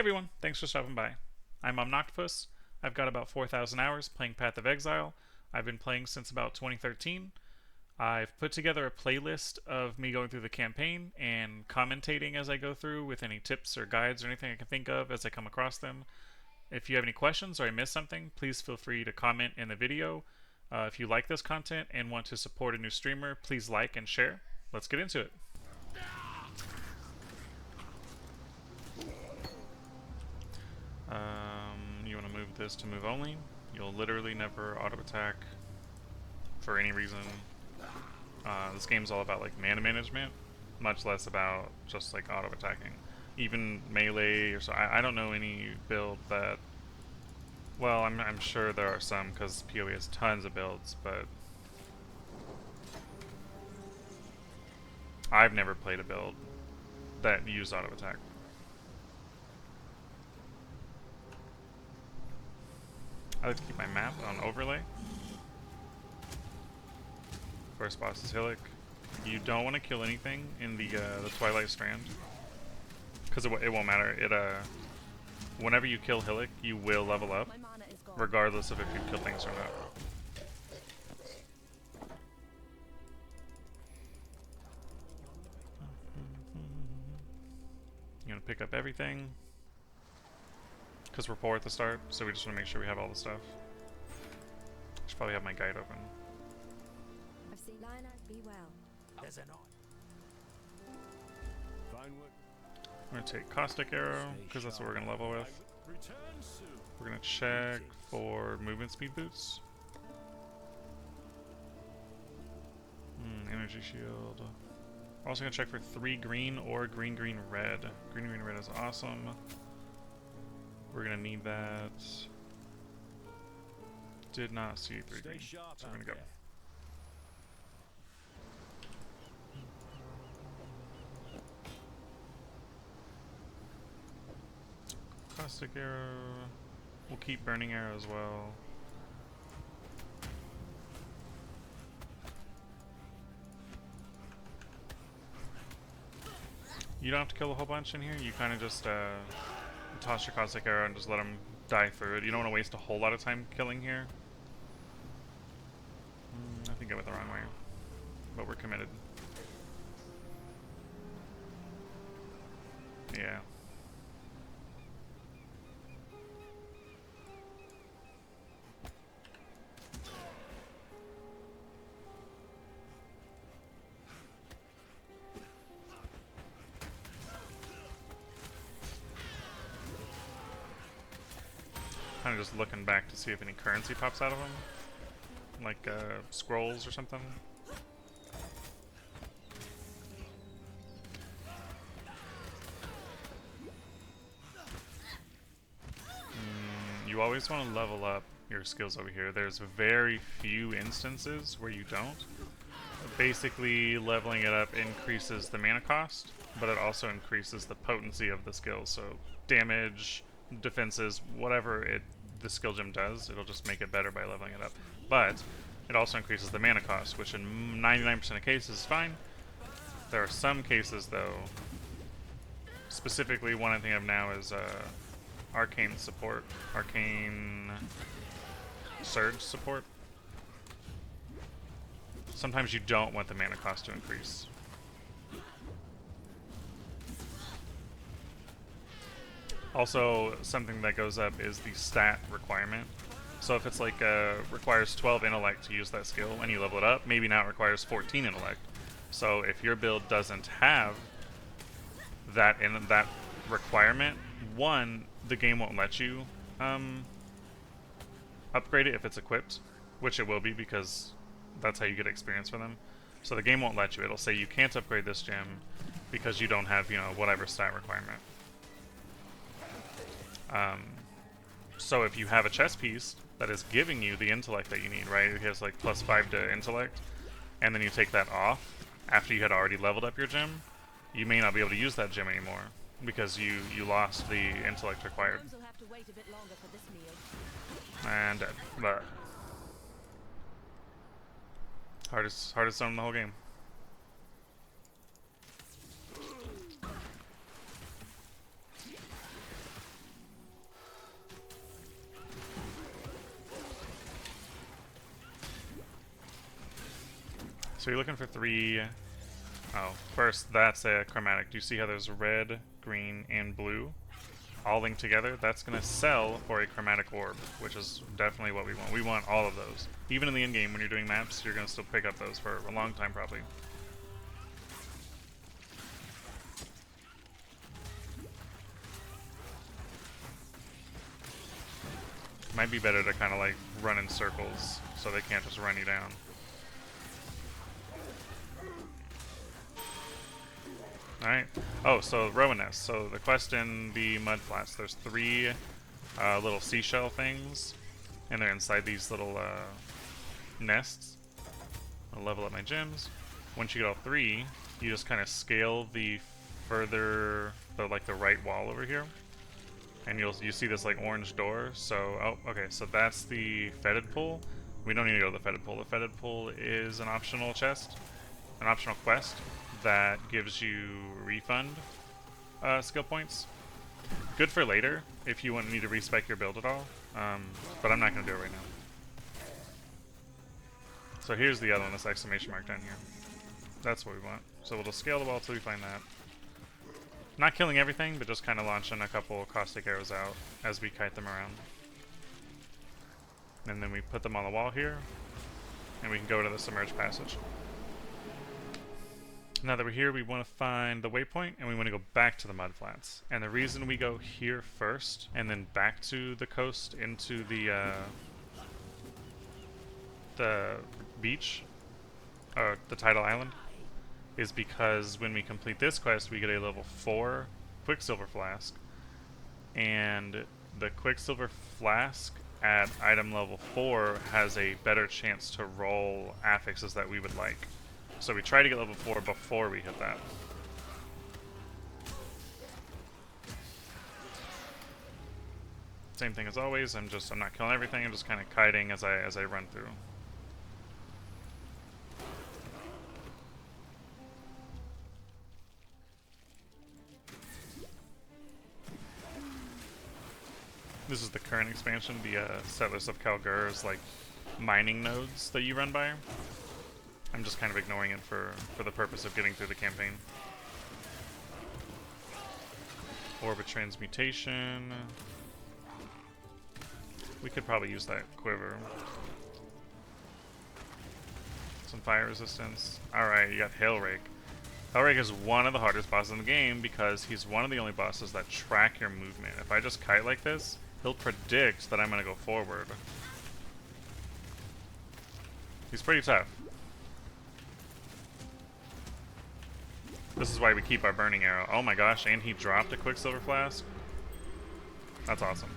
everyone, thanks for stopping by. I'm Omnoctopus. I've got about 4,000 hours playing Path of Exile. I've been playing since about 2013. I've put together a playlist of me going through the campaign and commentating as I go through with any tips or guides or anything I can think of as I come across them. If you have any questions or I missed something, please feel free to comment in the video. If you like this content and want to support a new streamer, please like and share. Let's get into it. You want to move this to move only. You'll literally never auto attack for any reason. This game's all about like mana management, much less about just like auto attacking. Even melee or so. I don't know any build that. Well, I'm sure there are some because PoE has tons of builds, but I've never played a build that used auto attack. I like to keep my map on overlay. First boss is Hillik. You don't want to kill anything in the Twilight Strand because it won't matter. Whenever you kill Hillik, you will level up, regardless of if you kill things or not. You're gonna pick up everything because we're poor at the start, so we just want to make sure we have all the stuff. I should probably have my guide open. I've seen Lina be well. There's an eye. Fine work. We're gonna take Caustic Arrow because that's what we're gonna level with. We're gonna check for movement speed boots. Energy shield. We're also gonna check for 3 green or green green red. Green green red is awesome. We're gonna need that. Did not see 3 green, so we're gonna go. Caustic Arrow. We'll keep Burning Arrow as well. You don't have to kill a whole bunch in here. You kind of just toss your Caustic Arrow and just let them die through it. You don't want to waste a whole lot of time killing here. I think I went the wrong way, but we're committed. Yeah. Kind of just looking back to see if any currency pops out of them, like scrolls or something. You always want to level up your skills over here. There's very few instances where you don't. Basically, leveling it up increases the mana cost, but it also increases the potency of the skills. So damage, defenses, whatever the skill gem does, it'll just make it better by leveling it up. But it also increases the mana cost, which in 99% of cases is fine. There are some cases though, specifically one I think of now is Arcane support, Arcane Surge support. Sometimes you don't want the mana cost to increase. Also, something that goes up is the stat requirement. So if it's like requires 12 intellect to use that skill and you level it up, maybe now it requires 14 intellect. So if your build doesn't have that that requirement, one, the game won't let you upgrade it if it's equipped, which it will be because that's how you get experience for them. So the game won't let you. It'll say you can't upgrade this gem because you don't have, whatever stat requirement. So if you have a chess piece that is giving you the intellect that you need, right? It has like +5 to intellect, and then you take that off after you had already leveled up your gem, you may not be able to use that gem anymore because you lost the intellect required. And dead. But hardest zone in the whole game. So you're looking for 3. Oh, first, that's a chromatic. Do you see how there's red, green, and blue all linked together? That's going to sell for a chromatic orb, which is definitely what we want. We want all of those. Even in the in-game, when you're doing maps, you're going to still pick up those for a long time, probably. Might be better to kind of like run in circles so they can't just run you down. Alright. Oh, so Rowan Nest. So the quest in the Mud Flats, there's 3 little seashell things, and they're inside these little nests. I'll level up my gems. Once you get all 3, you just kind of scale the further, the right wall over here, and you see this like orange door. So, oh, okay, so that's the Fetid Pool. We don't need to go to the Fetid Pool. The Fetid Pool is an optional chest, an optional quest that gives you refund skill points. Good for later if you need to respec your build at all, but I'm not going to do it right now. So here's the other one, this exclamation mark down here. That's what we want. So we'll just scale the wall until we find that. Not killing everything, but just kind of launching a couple caustic arrows out as we kite them around. And then we put them on the wall here, and we can go to the submerged passage. Now that we're here, we want to find the waypoint, and we want to go back to the Mud Flats. And the reason we go here first, and then back to the coast into the beach, or the tidal island, is because when we complete this quest, we get a level 4 Quicksilver Flask. And the Quicksilver Flask at item level 4 has a better chance to roll affixes that we would like. So we try to get level 4 before we hit that. Same thing as always, I'm not killing everything, I'm just kind of kiting as I run through. This is the current expansion, the Settlers of Kalgur's like mining nodes that you run by. I'm just kind of ignoring it for the purpose of getting through the campaign. Orbit Transmutation. We could probably use that quiver. Some fire resistance. Alright, you got Hailrake. Hailrake is one of the hardest bosses in the game because he's one of the only bosses that track your movement. If I just kite like this, he'll predict that I'm going to go forward. He's pretty tough. This is why we keep our Burning Arrow. Oh my gosh, and he dropped a Quicksilver Flask. That's awesome.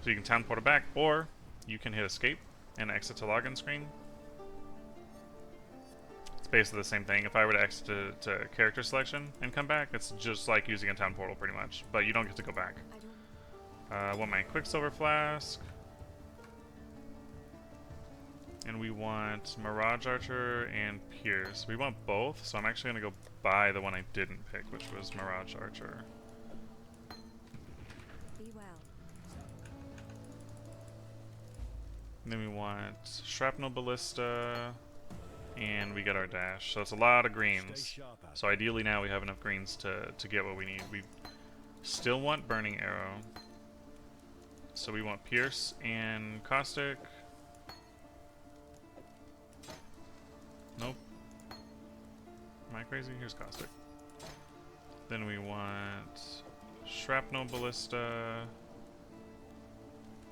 So you can teleport it back, or you can hit escape and exit to login screen. It's basically the same thing. If I were to exit to character selection and come back, it's just like using a town portal pretty much, but you don't get to go back. I want my Quicksilver Flask. And we want Mirage Archer and Pierce. We want both, so I'm actually going to go buy the one I didn't pick, which was Mirage Archer. Be well. And then we want Shrapnel Ballista, and we get our dash. So it's a lot of greens. So ideally now we have enough greens to get what we need. We still want Burning Arrow. So we want Pierce and Caustic. Nope. Am I crazy? Here's Caustic. Then we want Shrapnel Ballista.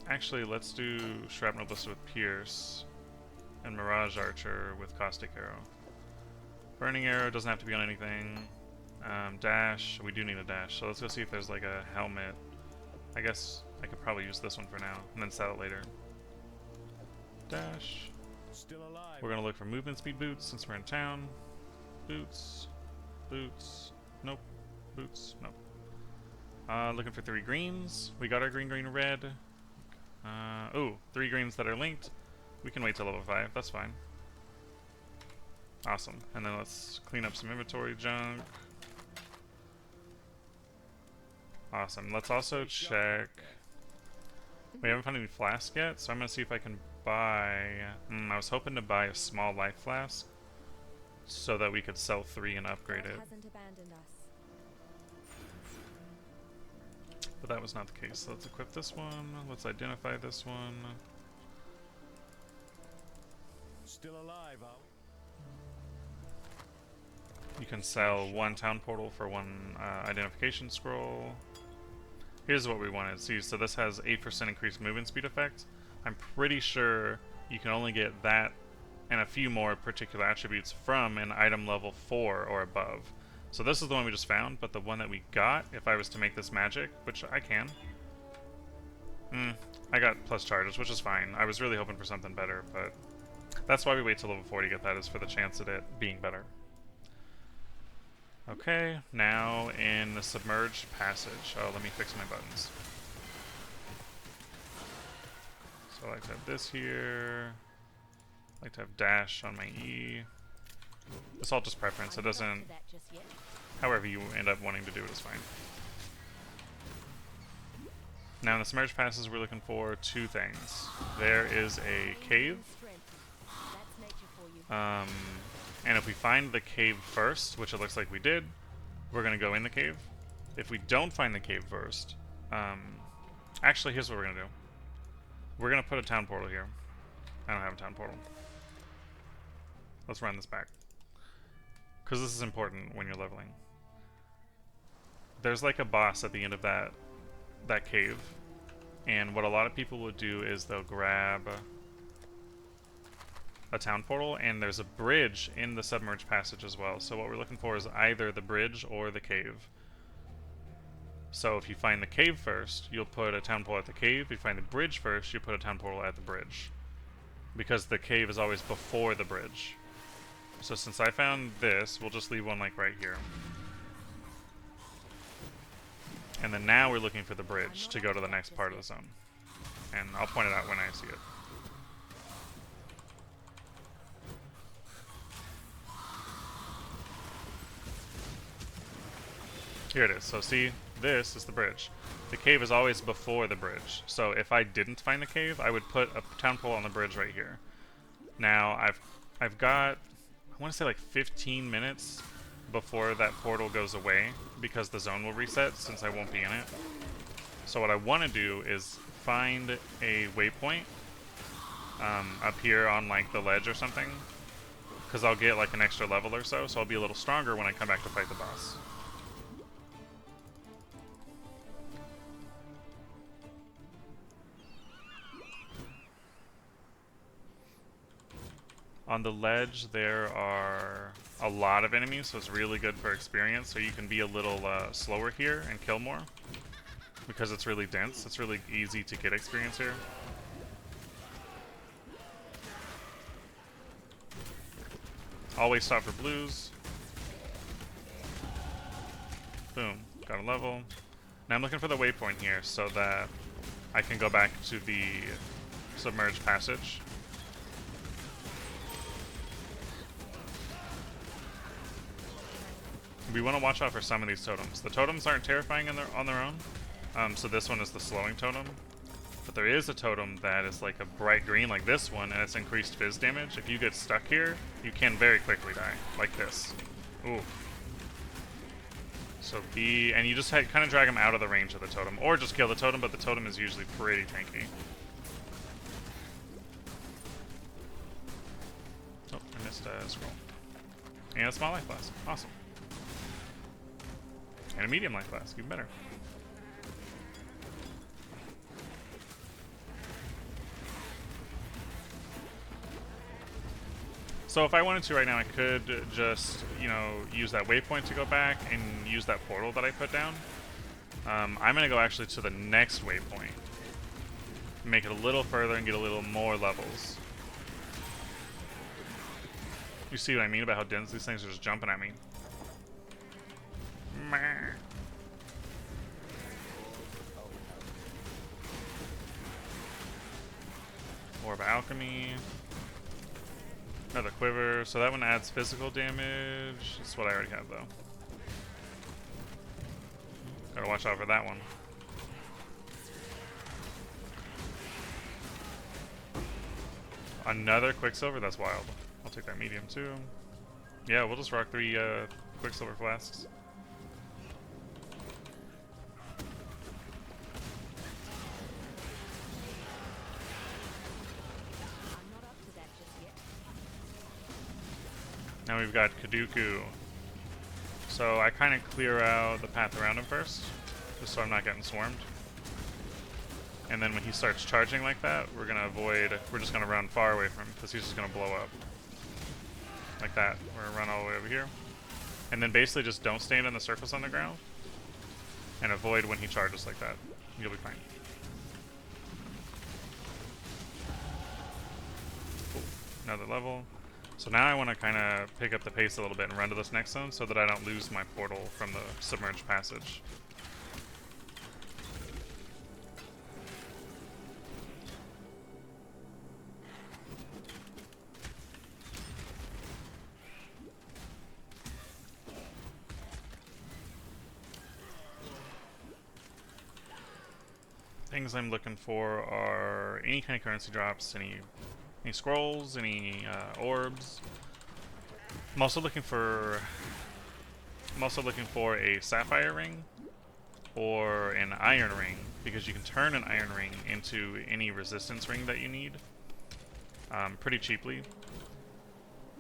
Actually, let's do Shrapnel Ballista with Pierce and Mirage Archer with Caustic Arrow. Burning Arrow doesn't have to be on anything. Dash, we do need a dash, so let's go see if there's like a helmet. I guess I could probably use this one for now and then sell it later. Dash. Still alive. We're gonna look for movement speed boots since we're in town. Boots. Boots. Nope. Boots. Nope. Looking for 3 greens. We got our green, green, red. Ooh, 3 greens that are linked. We can wait till level 5. That's fine. Awesome. And then let's clean up some inventory junk. Awesome. Let's also check. We haven't found any flasks yet, so I'm gonna see if I can buy... I was hoping to buy a small life flask so that we could sell 3 and upgrade God it. hasn't abandoned us. But that was not the case. So let's equip this one. Let's identify this one. Still alive, are we? You can sell 1 town portal for 1 identification scroll. Here's what we wanted. See, so this has 8% increased movement speed effect. I'm pretty sure you can only get that and a few more particular attributes from an item level 4 or above. So this is the one we just found, but the one that we got, if I was to make this magic, which I can, I got plus charges, which is fine. I was really hoping for something better, but that's why we wait till level 4 to get that, is for the chance of it being better. Okay, now in the submerged passage. Oh, let me fix my buttons. So I like to have this here. I like to have dash on my E. It's all just preference. It doesn't... However you end up wanting to do it is fine. Now in the submerged passages we're looking for 2 things. There is a cave. And if we find the cave first, which it looks like we did, we're going to go in the cave. If we don't find the cave first, actually here's what we're going to do. We're going to put a town portal here. I don't have a town portal. Let's run this back, because this is important when you're leveling. There's like a boss at the end of that cave, and what a lot of people will do is they'll grab a town portal, and there's a bridge in the submerged passage as well. So what we're looking for is either the bridge or the cave. So if you find the cave first, you'll put a town portal at the cave. If you find the bridge first, you put a town portal at the bridge, because the cave is always before the bridge. So since I found this, we'll just leave one like right here. And then now we're looking for the bridge to go to the next part of the zone. And I'll point it out when I see it. Here it is. So see, this is the bridge. The cave is always before the bridge. So if I didn't find the cave, I would put a town portal on the bridge right here. Now I've got, I want to say like 15 minutes before that portal goes away, because the zone will reset since I won't be in it. So what I want to do is find a waypoint up here on like the ledge or something, because I'll get like an extra level or so, so I'll be a little stronger when I come back to fight the boss. On the ledge there are a lot of enemies, so it's really good for experience, so you can be a little slower here and kill more, because it's really dense. It's really easy to get experience here. Always stop for blues. Boom, got a level. Now I'm looking for the waypoint here so that I can go back to the submerged passage. We want to watch out for some of these totems. The totems aren't terrifying on their own, so this one is the slowing totem. But there is a totem that is like a bright green, like this one, and it's increased fizz damage. If you get stuck here, you can very quickly die, like this. Ooh. So and you just kind of drag them out of the range of the totem, or just kill the totem, but the totem is usually pretty tanky. Oh, I missed a scroll. And a small life flask. Awesome. And a medium life flask, even better. So if I wanted to right now, I could just, you know, use that waypoint to go back and use that portal that I put down. I'm going to go actually to the next waypoint. Make it a little further and get a little more levels. You see what I mean about how dense these things are just jumping at me? Orb of Alchemy. Another quiver. So that one adds physical damage. That's what I already have though. Gotta watch out for that one. Another Quicksilver? That's wild. I'll take that medium too. Yeah, we'll just rock 3 Quicksilver flasks. I'm not up to that just yet. Now we've got Kaduku. So I kind of clear out the path around him first, just so I'm not getting swarmed. And then when he starts charging like that, we're just gonna run far away from him, because he's just gonna blow up. Like that. We're gonna run all the way over here. And then basically just don't stand on the surface on the ground, and avoid when he charges like that. You'll be fine. Cool. Another level. So now I want to kind of pick up the pace a little bit and run to this next zone so that I don't lose my portal from the submerged passage. Things I'm looking for are any kind of currency drops, any scrolls, any orbs. I'm also looking for a sapphire ring or an iron ring, because you can turn an iron ring into any resistance ring that you need pretty cheaply.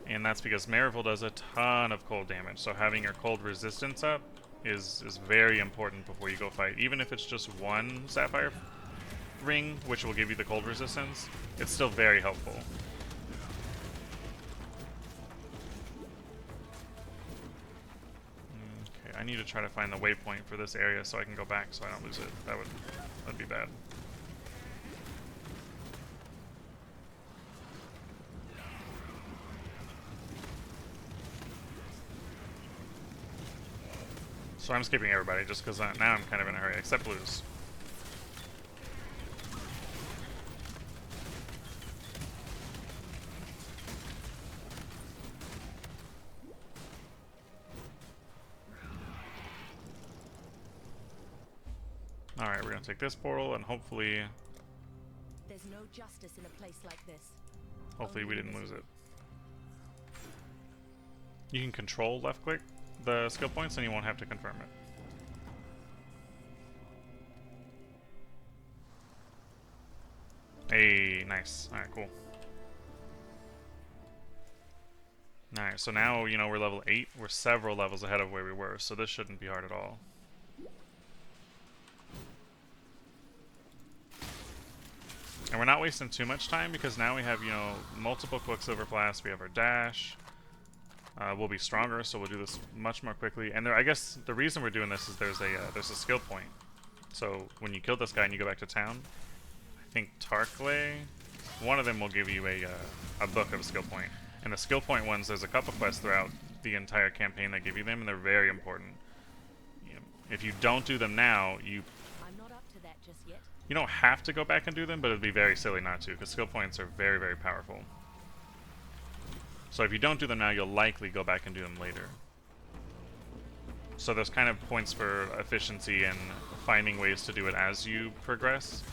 And that's because Marigold does a ton of cold damage, so having your cold resistance up is very important before you go fight. Even if it's just one sapphire ring, which will give you the cold resistance, it's still very helpful. Okay, I need to try to find the waypoint for this area so I can go back so I don't lose it. That'd be bad. So I'm skipping everybody just because now I'm kind of in a hurry, except blues. Alright, we're going to take this portal and hopefully There's no justice in a place like this. we didn't lose it. You can control left click the skill points and you won't have to confirm it. Hey, nice. Alright, cool. Alright, so now, you know, we're level 8. We're several levels ahead of where we were, so this shouldn't be hard at all. And we're not wasting too much time because now we have, you know, multiple Quicksilver flasks. We have our dash. We'll be stronger, so we'll do this much more quickly. And I guess the reason we're doing this is there's a skill point. So when you kill this guy and you go back to town, I think Tarkley, one of them will give you a book of a skill point. And the skill point ones, there's a couple quests throughout the entire campaign that give you them, and they're very important. You know, if you don't do them now, I'm not up to that just yet. you don't have to go back and do them, but it'd be very silly not to, because skill points are very, very powerful. So if you don't do them now, you'll likely go back and do them later. So there's kind of points for efficiency and finding ways to do it as you progress.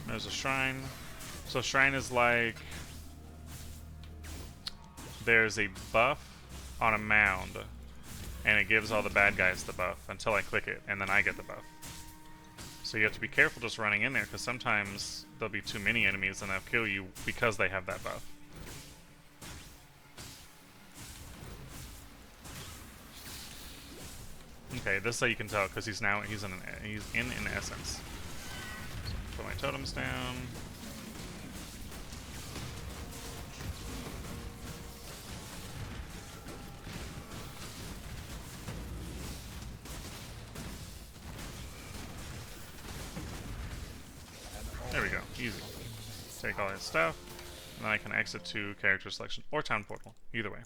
There's a shrine. So shrine is like, there's a buff on a mound, and it gives all the bad guys the buff until I click it, and then I get the buff. So you have to be careful just running in there, because sometimes there'll be too many enemies and they'll kill you because they have that buff. Okay, this is how you can tell, because he's in an essence. So put my totems down. There we go, easy. Take all his stuff, and then I can exit to character selection or town portal, either way.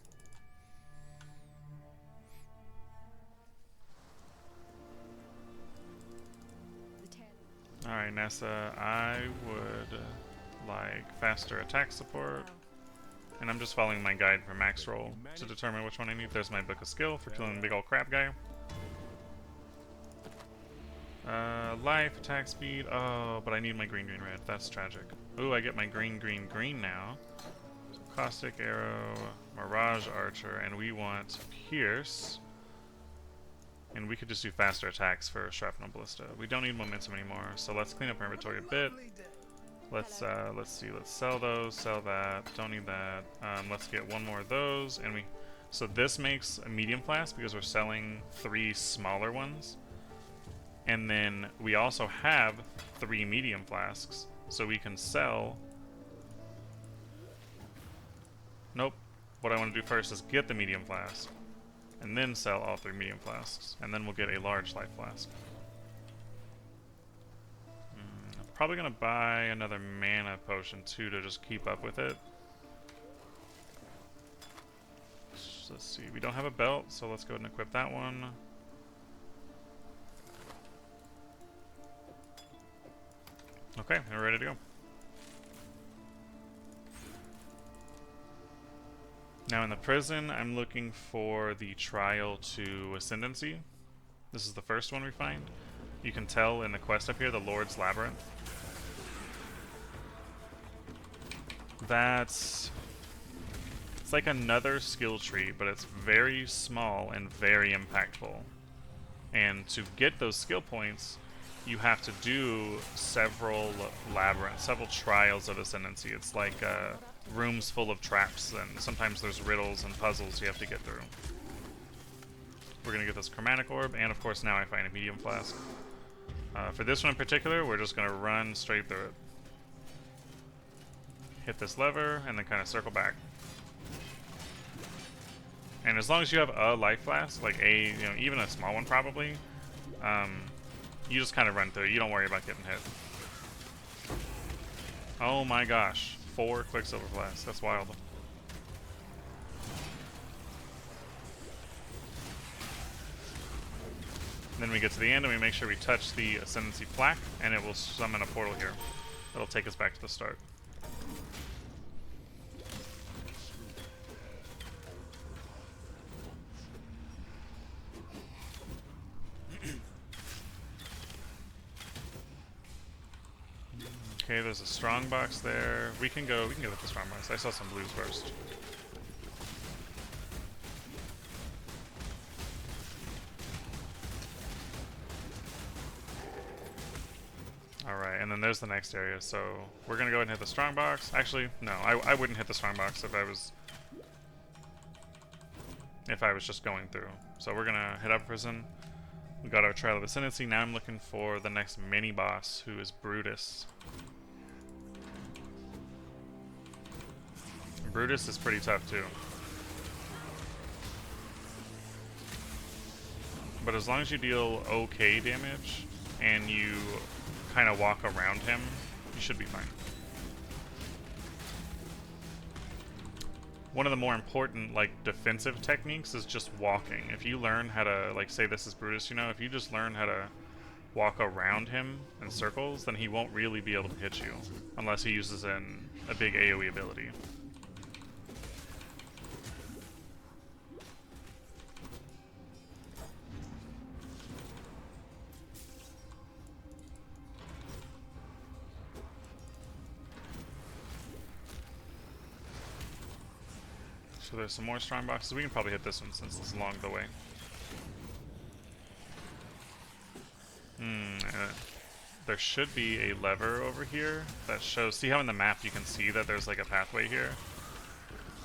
Alright, Nessa, I would like faster attack support, and I'm just following my guide for max roll to determine which one I need. There's my book of skill for killing the big old crab guy. Life, attack speed. Oh, but I need my green, green, red. That's tragic. Ooh, I get my green, green, green now. So caustic arrow, mirage archer, and we want pierce. And we could just do faster attacks for shrapnel ballista. We don't need momentum anymore, so let's clean up our inventory a bit. Let's see. Let's sell those. Sell that. Don't need that. Let's get one more of those, and we. So this makes a medium flask because we're selling 3 smaller ones. And then we also have 3 medium flasks, so we can sell... Nope. What I want to do first is get the medium flask, and then sell all 3 medium flasks, and then we'll get a large life flask. I'm probably going to buy another mana potion too to just keep up with it. Let's see, we don't have a belt, so let's go ahead and equip that one. Okay, we're ready to go. Now in the prison, I'm looking for the Trial to Ascendancy. This is the first one we find. You can tell in the quest up here, the Lord's Labyrinth. It's like another skill tree, but it's very small and very impactful. And to get those skill points, you have to do several labyrinths, several trials of ascendancy. It's like rooms full of traps, and sometimes there's riddles and puzzles you have to get through. We're going to get this chromatic orb, and of course now I find a medium flask. For this one in particular, we're just going to run straight through it. Hit this lever, and then kind of circle back. And as long as you have a life flask, like even a small one probably, you just kind of run through. You don't worry about getting hit. Oh my gosh, 4 Quicksilver flasks. That's wild. Then we get to the end and we make sure we touch the Ascendancy plaque, and it will summon a portal here. It'll take us back to the start. Okay, there's a strong box there. We can go with the strong box. I saw some blues first. Alright, and then there's the next area, so we're gonna go ahead and hit the strong box. Actually, no, I wouldn't hit the strong box if I was just going through. So we're gonna hit up prison. We got our Trial of Ascendancy. Now I'm looking for the next mini boss, who is Brutus. Brutus is pretty tough too. But as long as you deal okay damage and you kind of walk around him, you should be fine. One of the more important defensive techniques is just walking. If you learn how to, say this is Brutus, if you just learn how to walk around him in circles, then he won't really be able to hit you unless he uses a big AoE ability. So there's some more strong boxes. We can probably hit this one since it's along the way. There should be a lever over here that shows... See how in the map you can see that there's a pathway here?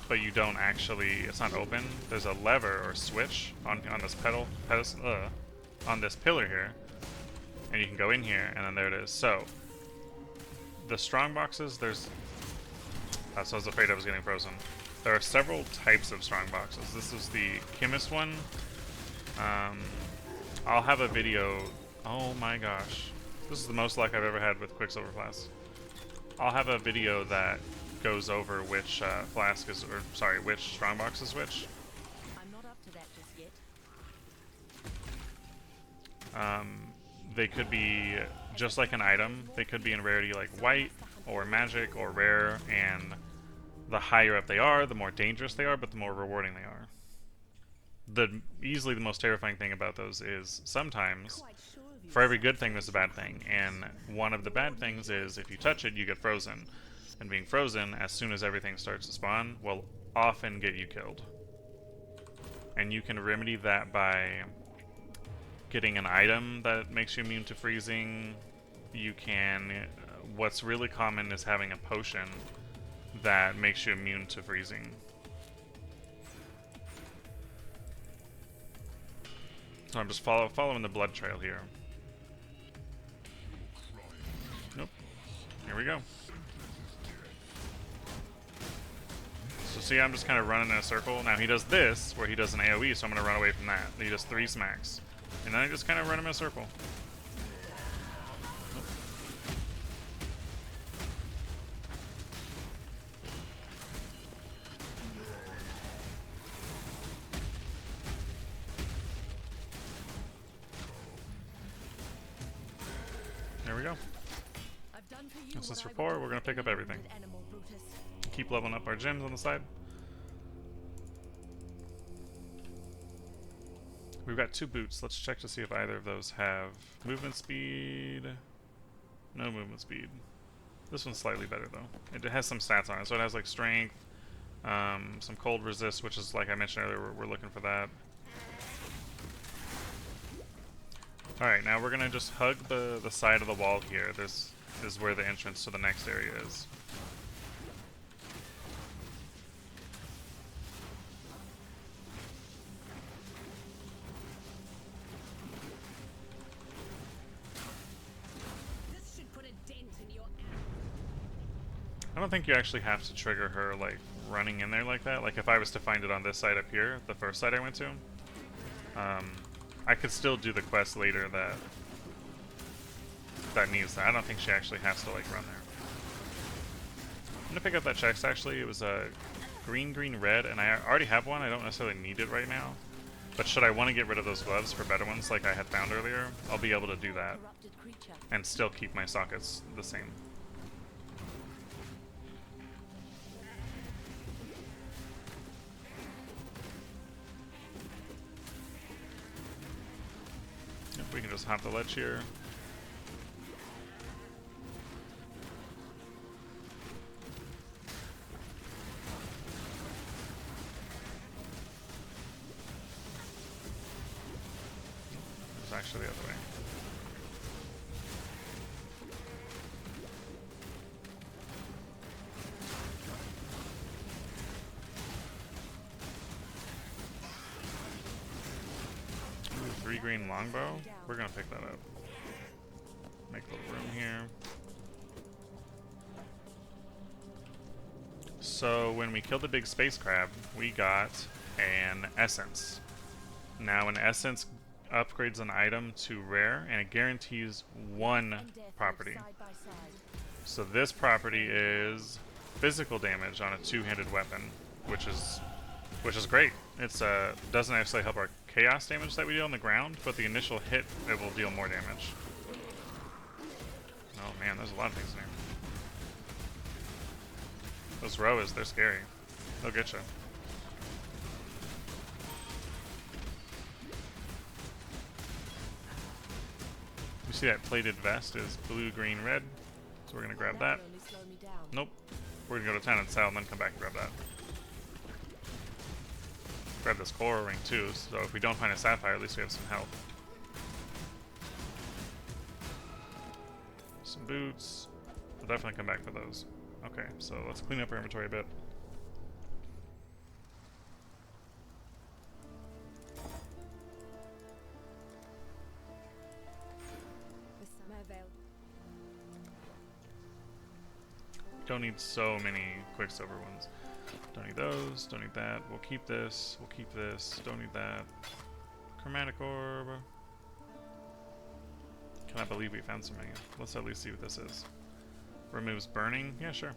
But you don't actually... It's not open. There's a lever or switch on this on this pillar here. And you can go in here, and then there it is. So, the strong boxes, there's... so I was afraid I was getting frozen. There are several types of strong boxes. This is the chemist one. I'll have a video. Oh my gosh. This is the most luck I've ever had with Quicksilver flasks. I'll have a video that goes over which which strong box is which. I'm not up to that just yet. They could be just like an item. They could be in rarity like white or magic or rare, and the higher up they are, the more dangerous they are, but the more rewarding they are. Easily the most terrifying thing about those is sometimes For every good thing, there's a bad thing, and one of the bad things is if you touch it, you get frozen. And being frozen, as soon as everything starts to spawn, will often get you killed. And you can remedy that by getting an item that makes you immune to freezing. You can... what's really common is having a potion that makes you immune to freezing. So I'm just following the blood trail here. Nope. Here we go. So see, I'm just kind of running in a circle. Now he does this, where he does an AoE, so I'm going to run away from that. He does 3 smacks. And then I just kind of run him in a circle. Nope. There we go. That's this rapport. We're going to pick up everything. Keep leveling up our gems on the side. We've got 2 boots. Let's check to see if either of those have movement speed. No movement speed. This one's slightly better though. It has some stats on it. So it has like strength, some cold resist, which is like I mentioned earlier, we're looking for that. Alright, now we're gonna just hug the side of the wall here. This is where the entrance to the next area is. I don't think you actually have to trigger her like running in there like that. Like if I was to find it on this side up here, the first side I went to, I could still do the quest later that needs that. I don't think she actually has to like run there. I'm gonna pick up that chest actually. It was a green, red, and I already have one. I don't necessarily need it right now. But should I want to get rid of those gloves for better ones like I had found earlier, I'll be able to do that and still keep my sockets the same. We can just hop the ledge here. It's actually the other way. Ooh, 3 green longbow. We're gonna pick that up. Make a little room here. So when we killed the big space crab, we got an essence. Now an essence upgrades an item to rare, and it guarantees 1 property. So this property is physical damage on a 2-handed weapon, which is great. It's doesn't actually help our chaos damage that we deal on the ground, but the initial hit, it will deal more damage. Oh man, there's a lot of things in here. Those Roas, they're scary. They'll get you. You see that plated vest is blue, green, red. So we're gonna grab that. Nope. We're gonna go to town and sell and then come back and grab that. Grab this coral ring too, so if we don't find a sapphire, at least we have some health. Some boots. We'll definitely come back for those. Okay, so let's clean up our inventory a bit. Don't need so many Quicksilver ones. Don't need those, don't need that. We'll keep this, we'll keep this, don't need that. Chromatic orb. Cannot believe we found so many. Let's at least see what this is. Removes burning? Yeah, sure.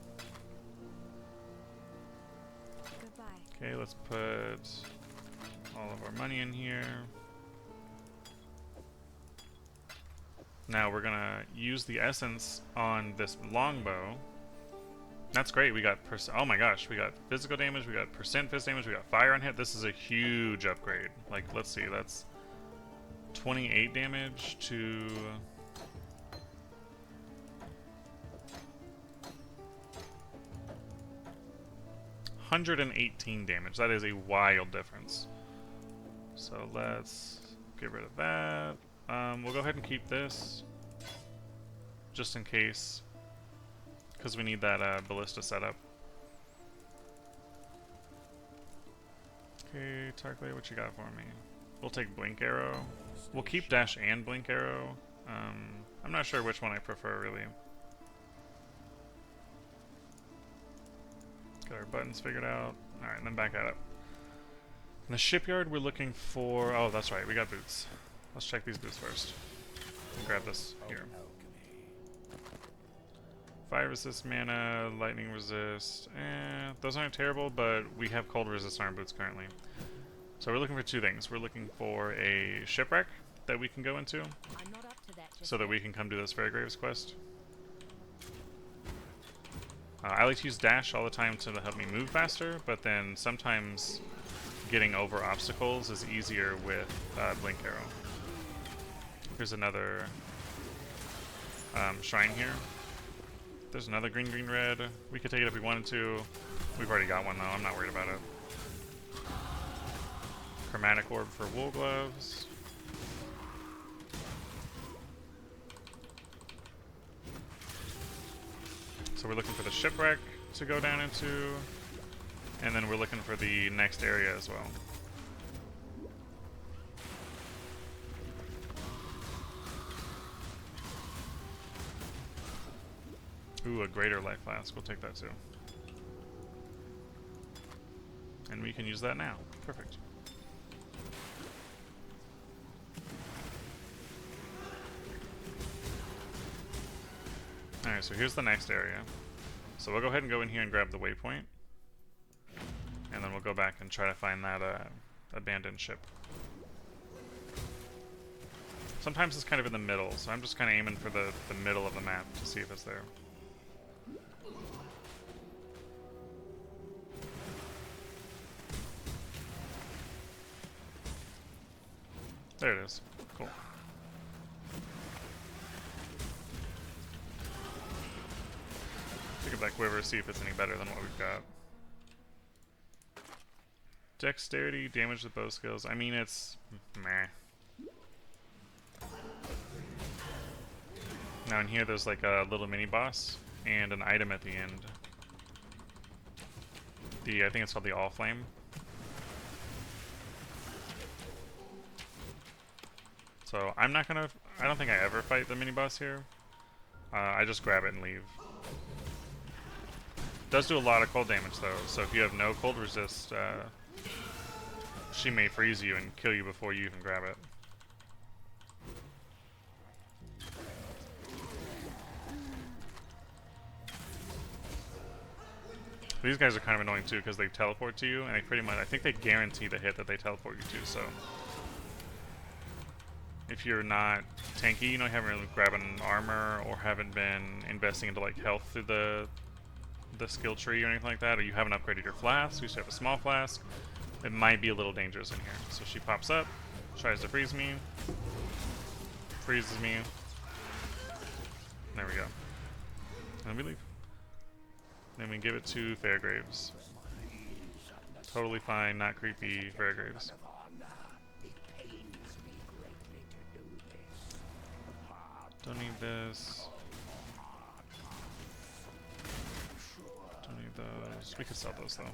Goodbye. Okay, let's put all of our money in here. Now we're gonna use the essence on this longbow. That's great. We got oh my gosh, we got physical damage, we got percent fist damage, we got fire on hit. This is a huge upgrade. Like, let's see, that's 28 damage to 118 damage. That is a wild difference. So let's get rid of that. We'll go ahead and keep this just in case, because we need that ballista setup. Okay, Tarkley, what you got for me? We'll take Blink Arrow. We'll keep Dash and Blink Arrow. I'm not sure which one I prefer, really. Got our buttons figured out. Alright, and then back at it. In the shipyard, we're looking for... Oh, that's right, we got boots. Let's check these boots first. We'll grab this here. Fire resist mana, lightning resist. Those aren't terrible, but we have cold resist on our boots currently. So we're looking for two things. We're looking for a shipwreck that we can go into, I'm not up to that just so that we can come do this Fairgraves quest. I like to use dash all the time to help me move faster, but then sometimes getting over obstacles is easier with Blink Arrow. Here's another shrine here. There's another green, green, red. We could take it if we wanted to. We've already got one though, I'm not worried about it. Chromatic orb for wool gloves. So we're looking for the shipwreck to go down into, and then we're looking for the next area as well. Ooh, a greater life flask. We'll take that too. And we can use that now. Perfect. Alright, so here's the next area. So we'll go ahead and go in here and grab the waypoint. And then we'll go back and try to find that abandoned ship. Sometimes it's kind of in the middle, so I'm just kind of aiming for the middle of the map to see if it's there. There it is. Cool. Take it back quiver, see if it's any better than what we've got. Dexterity, damage to bow skills. I mean, it's meh. Now in here there's like a little mini boss and an item at the end. I think it's called the All Flame. So I'm not gonna, I don't think I ever fight the mini boss here. I just grab it and leave. Does do a lot of cold damage though, so if you have no cold resist, she may freeze you and kill you before you even grab it. These guys are kind of annoying too because they teleport to you, and they pretty much, I think they guarantee the hit that they teleport you to, so. If you're not tanky, you know, you haven't really grabbed an armor or haven't been investing into like health through the skill tree or anything like that, or you haven't upgraded your flask, you just have a small flask, it might be a little dangerous in here. So she pops up, tries to freeze me, freezes me. There we go. And we leave. Then we give it to Fairgraves. Totally fine, not creepy Fairgraves. Don't need this. Don't need those. We could sell those though.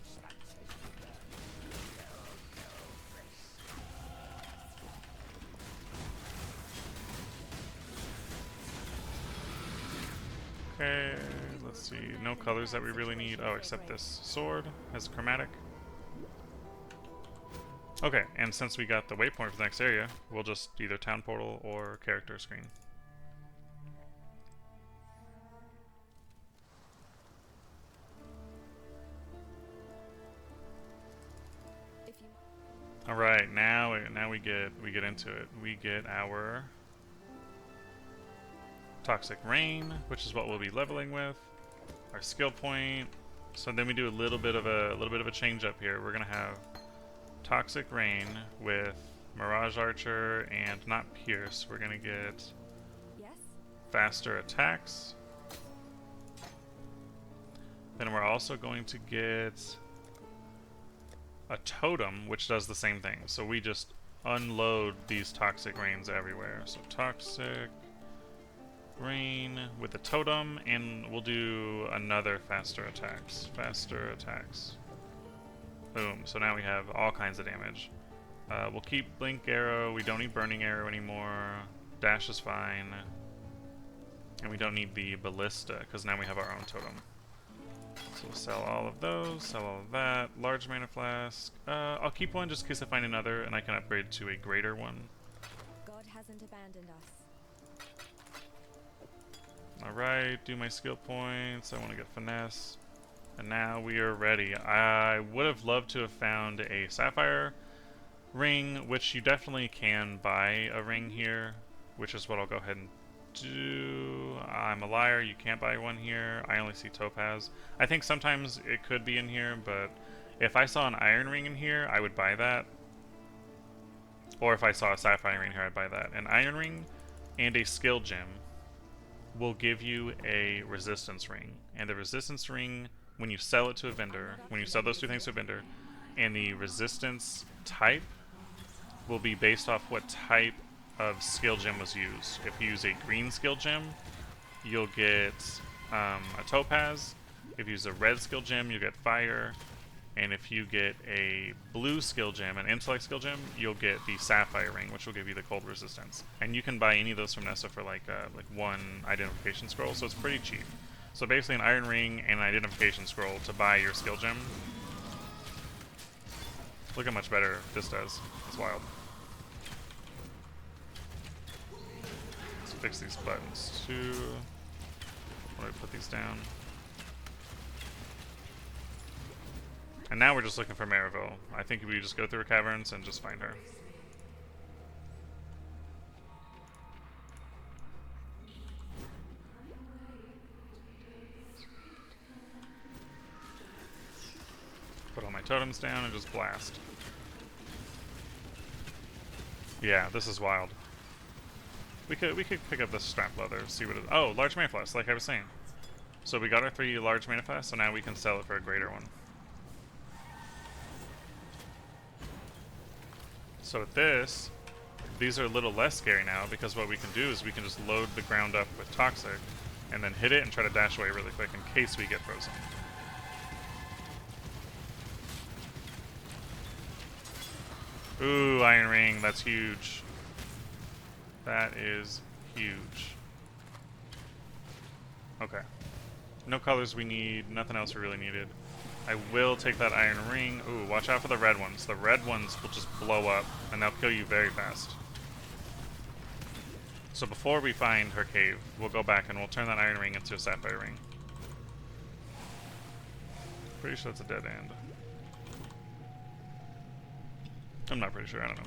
Okay, let's see. No colors that we really need. Oh, except this sword has chromatic. Okay, and since we got the waypoint for the next area, we'll just either town portal or character screen. All right, now we get into it. We get our Toxic Rain, which is what we'll be leveling with. Our skill point. So then we do a little bit of a change up here. We're gonna have Toxic Rain with Mirage Archer and not Pierce. We're gonna get Yes? faster attacks. Then we're also going to get a totem, which does the same thing. So we just unload these toxic rains everywhere. So toxic rain with a totem, and we'll do another faster attacks. Faster attacks. Boom. So now we have all kinds of damage. We'll keep Blink Arrow. We don't need Burning Arrow anymore. Dash is fine. And we don't need the Ballista, because now we have our own totem. So we'll sell all of those, sell all of that. Large Mana Flask. I'll keep one just in case I find another, and I can upgrade to a greater one. God hasn't abandoned us. Alright, do my skill points. I want to get Finesse. And now we are ready. I would have loved to have found a Sapphire ring, which you definitely can buy a ring here, which is what I'll go ahead and do. I'm a liar, you can't buy one here. I only see Topaz. I think sometimes it could be in here, but if I saw an Iron ring in here, I would buy that. Or if I saw a Sapphire ring here, I'd buy that. An Iron ring and a skill gem will give you a resistance ring. And the resistance ring, when you sell it to a vendor, when you sell those two things to a vendor, and the resistance type will be based off what type of skill gem was used. If you use a green skill gem, you'll get a Topaz. If you use a red skill gem, you'll get Fire. And if you get a blue skill gem, an intellect skill gem, you'll get the Sapphire ring, which will give you the cold resistance. And you can buy any of those from Nessa for like one identification scroll, so it's pretty cheap. So basically an iron ring and an identification scroll to buy your skill gem. Look how much better this does. It's wild. Let's fix these buttons too. Where do I put these down? And now we're just looking for Maryville. I think we just go through her caverns and just find her. Put all my totems down and just blast. Yeah, this is wild. We could pick up this strap leather, see what it. Oh, large mana flask, like I was saying. So we got our 3 large mana flasks, so now we can sell it for a greater one. So with this, these are a little less scary now, because what we can do is we can just load the ground up with Toxic, and then hit it and try to dash away really quick in case we get frozen. Ooh, Iron Ring, that's huge. That is huge. Okay. No colors we need, nothing else we really needed. I will take that Iron Ring. Ooh, watch out for the red ones. The red ones will just blow up, and they'll kill you very fast. So before we find her cave, we'll go back and we'll turn that Iron Ring into a Sapphire Ring. Pretty sure it's a dead end. I'm not pretty sure, I don't know.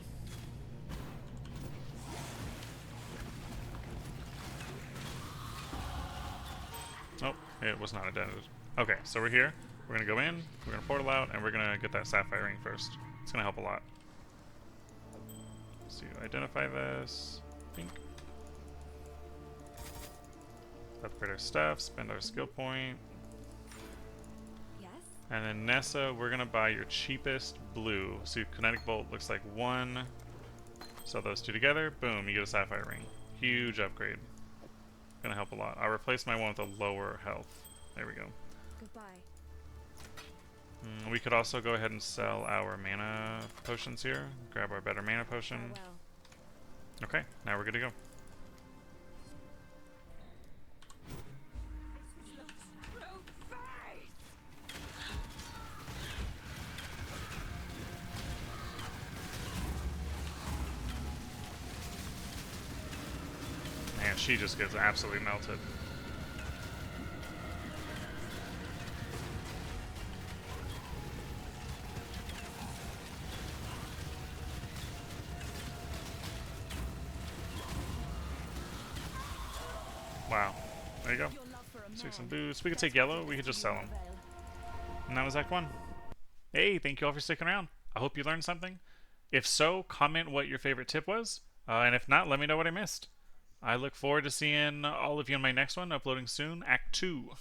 Nope, it was not a dead end. Okay, so we're here. We're gonna go in, we're gonna portal out, and we're gonna get that Sapphire Ring first. It's gonna help a lot. So you identify this. Think. Upgrade our stuff, spend our skill point. Yes? And then Nessa, we're gonna buy your cheapest blue. So Kinetic Bolt looks like 1. Sell those 2 together, boom, you get a Sapphire Ring. Huge upgrade. Gonna help a lot. I'll replace my one with a lower health. There we go. Goodbye. We could also go ahead and sell our mana potions here. Grab our better mana potion. Farewell. Okay, now we're good to go. Man, she just gets absolutely melted. Wow. There you go. See some boosts. We could take yellow. We could just sell them. And that was Act 1. Hey, thank you all for sticking around. I hope you learned something. If so, comment what your favorite tip was, and if not, let me know what I missed. I look forward to seeing all of you in my next one, uploading soon, Act 2.